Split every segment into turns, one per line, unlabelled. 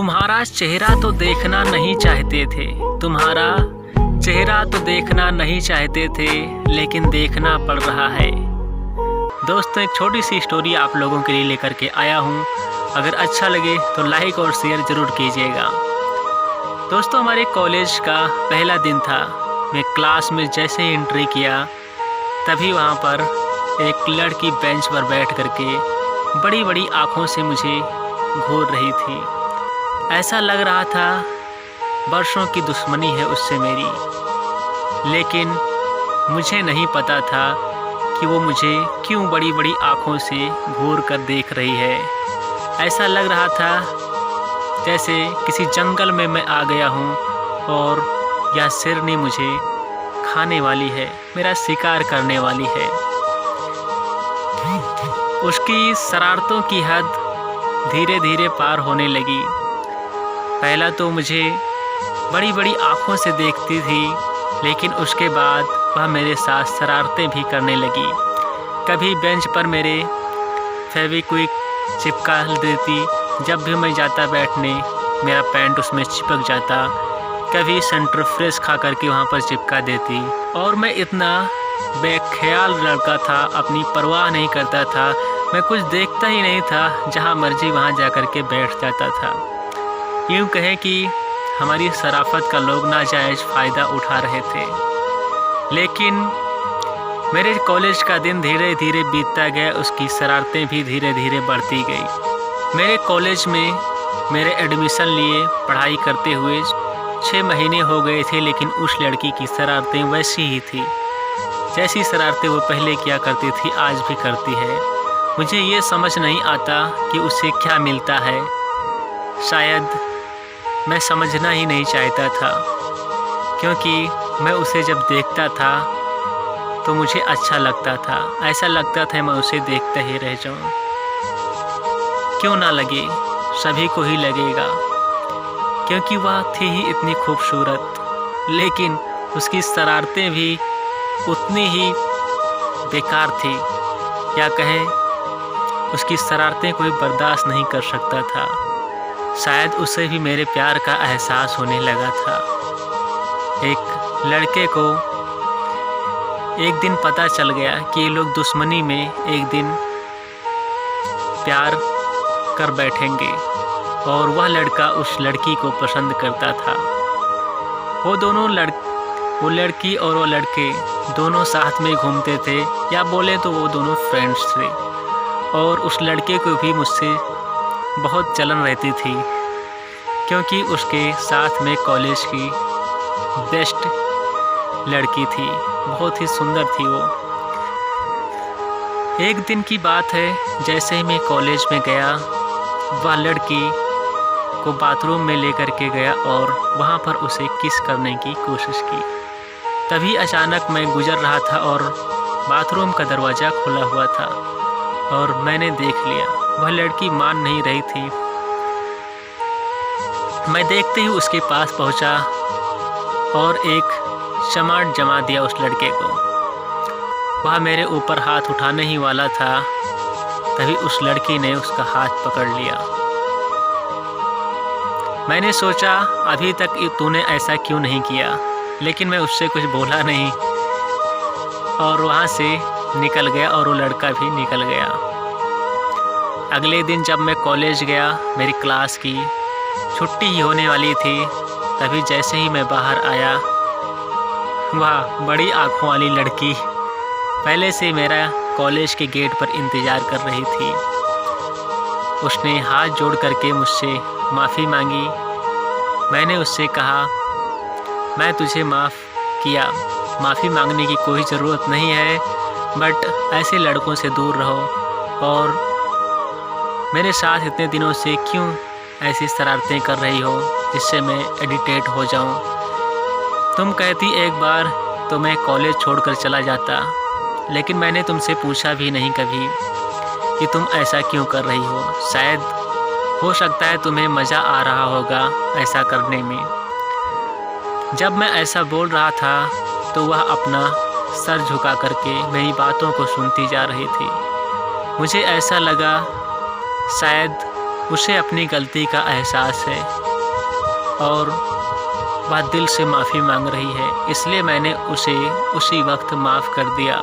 तुम्हारा चेहरा तो देखना नहीं चाहते थे, तुम्हारा चेहरा तो देखना नहीं चाहते थे, लेकिन देखना पड़ रहा है। दोस्तों, एक छोटी सी स्टोरी आप लोगों के लिए लेकर के आया हूँ। अगर अच्छा लगे तो लाइक और शेयर ज़रूर कीजिएगा। दोस्तों, हमारे कॉलेज का पहला दिन था। मैं क्लास में जैसे ही एंट्री किया तभी वहाँ पर एक लड़की बेंच पर बैठ करके बड़ी बड़ी आँखों से मुझे घूर रही थी। ऐसा लग रहा था वर्षों की दुश्मनी है उससे मेरी, लेकिन मुझे नहीं पता था कि वो मुझे क्यों बड़ी बड़ी आँखों से घूर कर देख रही है। ऐसा लग रहा था जैसे किसी जंगल में मैं आ गया हूँ और यह शेरनी मुझे खाने वाली है, मेरा शिकार करने वाली है। उसकी शरारतों की हद धीरे धीरे पार होने लगी। पहला तो मुझे बड़ी बड़ी आँखों से देखती थी, लेकिन उसके बाद वह मेरे साथ शरारतें भी करने लगी। कभी बेंच पर मेरे फेविक्विक चिपका देती, जब भी मैं जाता बैठने मेरा पैंट उसमें चिपक जाता। कभी सेंटर फ्रेश खा करके वहाँ पर चिपका देती। और मैं इतना बेख्याल लड़का था, अपनी परवाह नहीं करता था। मैं कुछ देखता ही नहीं था, जहाँ मर्जी वहाँ जा कर के बैठ जाता था। यूँ कहें कि हमारी शराफत का लोग नाजायज़ फ़ायदा उठा रहे थे। लेकिन मेरे कॉलेज का दिन धीरे धीरे बीतता गया, उसकी शरारतें भी धीरे धीरे बढ़ती गई। मेरे कॉलेज में मेरे एडमिशन लिए पढ़ाई करते हुए 6 महीने हो गए थे, लेकिन उस लड़की की शरारतें वैसी ही थी जैसी शरारतें वो पहले किया करती थी, आज भी करती है। मुझे ये समझ नहीं आता कि उसे क्या मिलता है। शायद मैं समझना ही नहीं चाहता था, क्योंकि मैं उसे जब देखता था तो मुझे अच्छा लगता था। ऐसा लगता था मैं उसे देखता ही रह जाऊं। क्यों ना लगे, सभी को ही लगेगा, क्योंकि वह थी ही इतनी खूबसूरत। लेकिन उसकी शरारतें भी उतनी ही बेकार थी, या कहें उसकी शरारतें कोई बर्दाश्त नहीं कर सकता था। शायद उसे भी मेरे प्यार का एहसास होने लगा था। एक लड़के को एक दिन पता चल गया कि ये लोग दुश्मनी में एक दिन प्यार कर बैठेंगे, और वह लड़का उस लड़की को पसंद करता था। वो लड़की और वो लड़के दोनों साथ में घूमते थे, या बोले तो वो दोनों फ्रेंड्स थे। और उस लड़के को भी मुझसे बहुत जलन रहती थी, क्योंकि उसके साथ में कॉलेज की बेस्ट लड़की थी, बहुत ही सुंदर थी वो। एक दिन की बात है, जैसे ही मैं कॉलेज में गया, वह लड़की को बाथरूम में लेकर के गया और वहाँ पर उसे किस करने की कोशिश की। तभी अचानक मैं गुजर रहा था और बाथरूम का दरवाज़ा खुला हुआ था, और मैंने देख लिया। वह लड़की मान नहीं रही थी। मैं देखते ही उसके पास पहुंचा और एक चमाट जमा दिया उस लड़के को। वह मेरे ऊपर हाथ उठाने ही वाला था, तभी उस लड़की ने उसका हाथ पकड़ लिया। मैंने सोचा अभी तक तूने ऐसा क्यों नहीं किया, लेकिन मैं उससे कुछ बोला नहीं और वहाँ से निकल गया, और वो लड़का भी निकल गया। अगले दिन जब मैं कॉलेज गया, मेरी क्लास की छुट्टी ही होने वाली थी, तभी जैसे ही मैं बाहर आया, वह बड़ी आँखों वाली लड़की पहले से मेरा कॉलेज के गेट पर इंतज़ार कर रही थी। उसने हाथ जोड़ करके मुझसे माफ़ी मांगी। मैंने उससे कहा, मैं तुझे माफ़ किया, माफ़ी मांगने की कोई ज़रूरत नहीं है, बट ऐसे लड़कों से दूर रहो, और मेरे साथ इतने दिनों से क्यों ऐसी शरारतें कर रही हो जिससे मैं इरिटेट हो जाऊं। तुम कहती एक बार तो मैं कॉलेज छोड़कर चला जाता, लेकिन मैंने तुमसे पूछा भी नहीं कभी कि तुम ऐसा क्यों कर रही हो। शायद हो सकता है तुम्हें मज़ा आ रहा होगा ऐसा करने में। जब मैं ऐसा बोल रहा था तो वह अपना सर झुका करके मेरी बातों को सुनती जा रही थी। मुझे ऐसा लगा शायद उसे अपनी गलती का एहसास है और वह दिल से माफ़ी मांग रही है, इसलिए मैंने उसे उसी वक्त माफ़ कर दिया।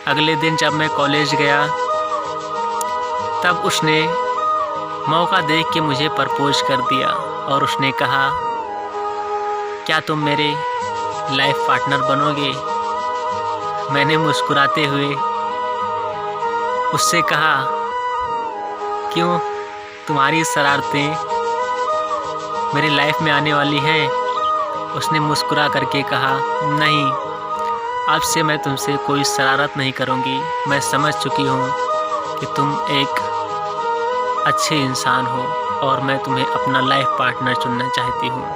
अगले दिन जब मैं कॉलेज गया तब उसने मौका देख के मुझे प्रपोज कर दिया और उसने कहा, क्या तुम मेरे लाइफ पार्टनर बनोगे? मैंने मुस्कुराते हुए उससे कहा, क्यों, तुम्हारी शरारतें मेरी लाइफ में आने वाली हैं? उसने मुस्कुरा करके कहा, नहीं, अब से मैं तुमसे कोई शरारत नहीं करूँगी। मैं समझ चुकी हूँ कि तुम एक अच्छे इंसान हो और मैं तुम्हें अपना लाइफ पार्टनर चुनना चाहती हूँ।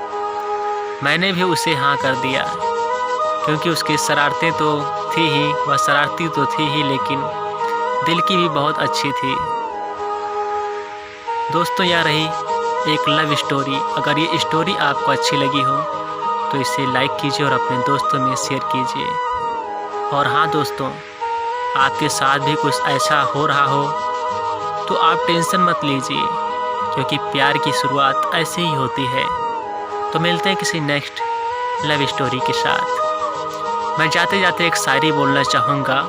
मैंने भी उसे हाँ कर दिया, क्योंकि उसकी शरारतें तो थी ही, वह शरारती तो थी ही, लेकिन दिल की भी बहुत अच्छी थी। दोस्तों, यह रही एक लव स्टोरी। अगर ये स्टोरी आपको अच्छी लगी हो तो इसे लाइक कीजिए और अपने दोस्तों में शेयर कीजिए। और हाँ दोस्तों, आपके साथ भी कुछ ऐसा हो रहा हो तो आप टेंशन मत लीजिए, क्योंकि प्यार की शुरुआत ऐसे ही होती है। तो मिलते हैं किसी नेक्स्ट लव स्टोरी के साथ। मैं जाते जाते एक शायरी बोलना चाहूँगा।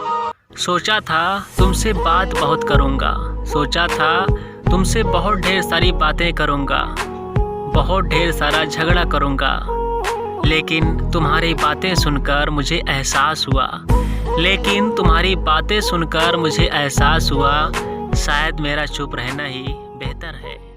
सोचा था तुमसे बात बहुत करूँगा, सोचा था तुमसे बहुत ढेर सारी बातें करूँगा, बहुत ढेर सारा झगड़ा करूँगा, लेकिन तुम्हारी बातें सुनकर मुझे एहसास हुआ, लेकिन तुम्हारी बातें सुनकर मुझे एहसास हुआ, शायद मेरा चुप रहना ही बेहतर है।